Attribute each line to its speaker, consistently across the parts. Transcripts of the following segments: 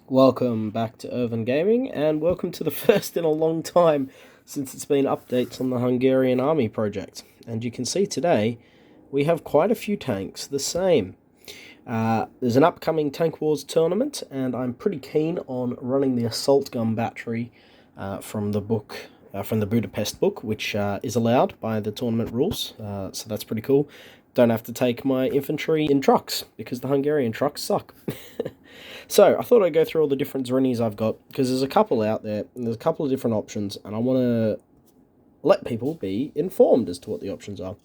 Speaker 1: Welcome back to Urban Gaming, and welcome to the first in a long time since it's been updates on the Hungarian army project. And you can see today we have quite a few tanks the same. There's an upcoming Tank Wars tournament, and I'm pretty keen on running the Assault gun battery from the book, from the Budapest book, which is allowed by the tournament rules, so that's pretty cool. Don't have to take my infantry in trucks, because the Hungarian trucks suck. So, I thought I'd go through all the different Zyrinis I've got, because there's a couple out there, and there's a couple of different options, and I want to let people be informed as to what the options are.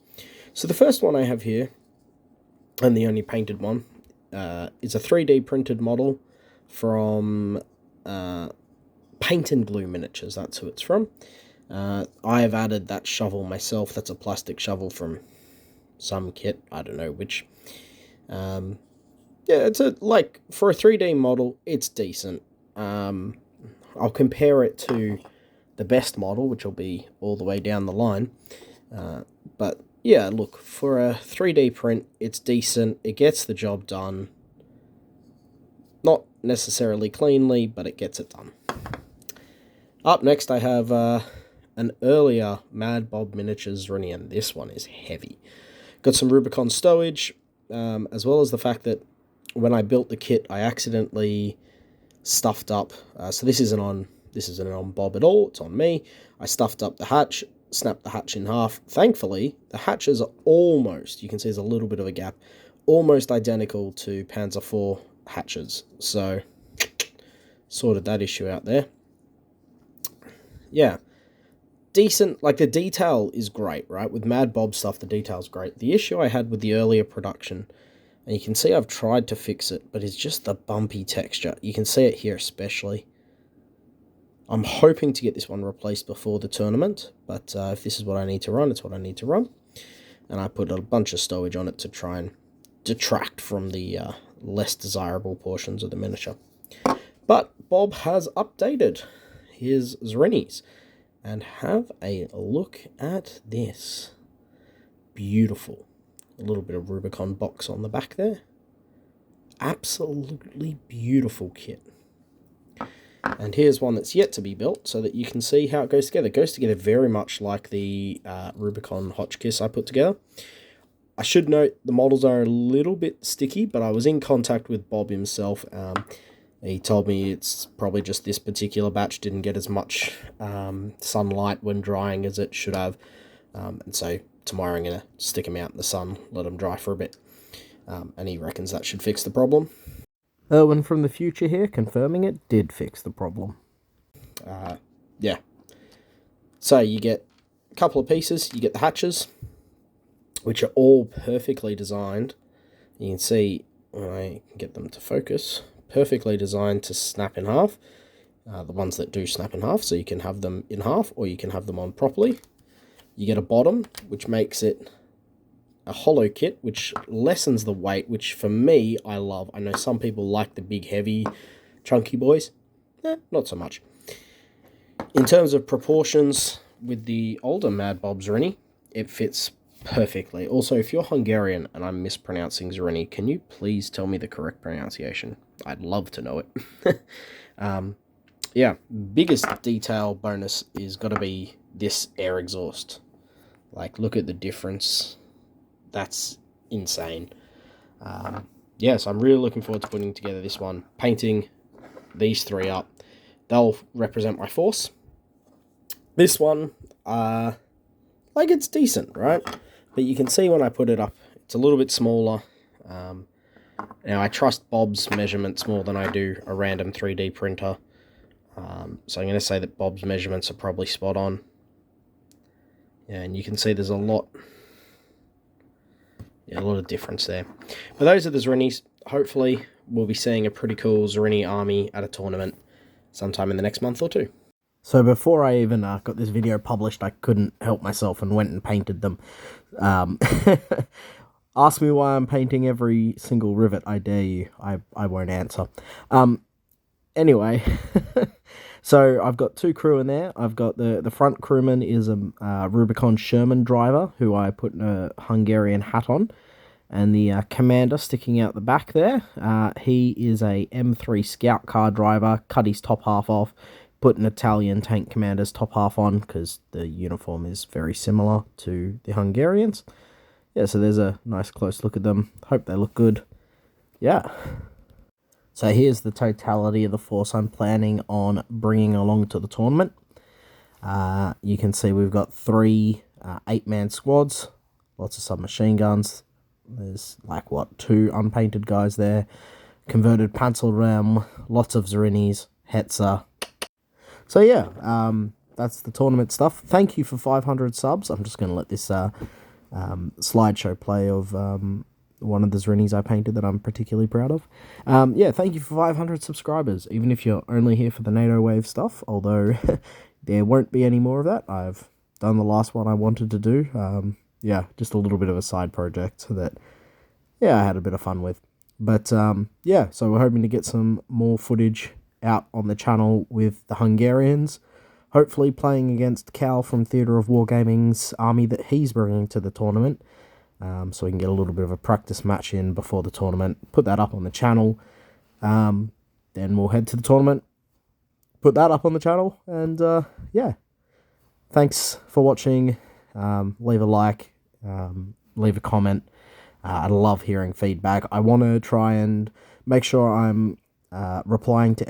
Speaker 1: So the first one I have here, and the only painted one, is a 3D printed model from Paint and Glue Miniatures. That's who it's from. I have added that shovel myself. That's a plastic shovel from some kit. I don't know which. Yeah, it's for a 3D model, it's decent. I'll compare it to the best model, which will be all the way down the line. But yeah, look, for a 3D print, it's decent. It gets the job done. Not necessarily cleanly, but it gets it done. Up next, I have an earlier Mad Bob Miniatures Zyrinis, and this one is heavy. Got some Rubicon stowage, as well as the fact that when I built the kit, I accidentally stuffed up. So this isn't on Bob at all. It's on me. I stuffed up the hatch, snapped the hatch in half. Thankfully, the hatches are almost, you can see there's a little bit of a gap, almost identical to Panzer IV hatches. So, sorted that issue out there. Yeah. Decent, like the detail is great, right? With Mad Bob stuff, the detail's great. The issue I had with the earlier production, and you can see I've tried to fix it, but it's just the bumpy texture. You can see it here especially. I'm hoping to get this one replaced before the tournament, but if this is what I need to run, it's what I need to run. And I put a bunch of stowage on it to try and detract from the less desirable portions of the miniature. But Bob has updated his Zyrinis, and have a look at this. Beautiful. A little bit of Rubicon box on the back there. Absolutely beautiful kit. And here's one that's yet to be built so that you can see how it goes together. It goes together very much like the Rubicon Hotchkiss I put together. I should note the models are a little bit sticky, but I was in contact with Bob himself. He told me it's probably just this particular batch didn't get as much sunlight when drying as it should have. And so tomorrow I'm going to stick them out in the sun, let them dry for a bit. And he reckons that should fix the problem. Erwin from the future here, confirming it did fix the problem. Yeah. So you get a couple of pieces. You get the hatches, which are all perfectly designed. You can see, when I get them to focus, perfectly designed to snap in half. The ones that do snap in half, so you can have them in half, or you can have them on properly. You get a bottom, which makes it a hollow kit, which lessens the weight, which for me, I love. I know some people like the big, heavy, chunky boys. Not so much. In terms of proportions, with the older Mad Bob Zyrinis, it fits perfectly. Also, if you're Hungarian and I'm mispronouncing Zyrinis, can you please tell me the correct pronunciation? I'd love to know it. Yeah, biggest detail bonus is got to be this air exhaust. Like, look at the difference. That's insane. Yeah, so I'm really looking forward to putting together this one. Painting these three up. They'll represent my force. This one, like, it's decent, right? But you can see when I put it up, it's a little bit smaller. Now, I trust Bob's measurements more than I do a random 3D printer. So I'm going to say that Bob's measurements are probably spot on. Yeah, and you can see there's a lot of difference there. But those are the Zyrinis. Hopefully, we'll be seeing a pretty cool Zyrini army at a tournament sometime in the next month or two. So before I even got this video published, I couldn't help myself and went and painted them. Ask me why I'm painting every single rivet, I dare you. I won't answer. Anyway, so I've got two crew in there. I've got the front crewman is a Rubicon Sherman driver, who I put a Hungarian hat on. And the commander sticking out the back there, he is a M3 scout car driver, cut his top half off, put an Italian tank commander's top half on, because the uniform is very similar to the Hungarians. Yeah, so there's a nice close look at them. Hope they look good. Yeah. So here's the totality of the force I'm planning on bringing along to the tournament. You can see we've got 3 8-man squads, lots of submachine guns. There's like, what, 2 unpainted guys there. Converted Panzerram, lots of Zyrinis, Hetzer. So yeah, that's the tournament stuff. Thank you for 500 subs. I'm just going to let this slideshow play of one of the Zyrinis I painted that I'm particularly proud of. Yeah, thank you for 500 subscribers, even if you're only here for the NATO wave stuff, although there won't be any more of that. I've done the last one I wanted to do. Yeah, just a little bit of a side project that, yeah, I had a bit of fun with. But, yeah, so we're hoping to get some more footage out on the channel with the Hungarians, hopefully playing against Cal from Theatre of Wargaming's army that he's bringing to the tournament, so we can get a little bit of a practice match in before the tournament, put that up on the channel, then we'll head to the tournament, put that up on the channel, and, yeah, thanks for watching. Leave a like, leave a comment. I love hearing feedback. I want to try and make sure I'm replying to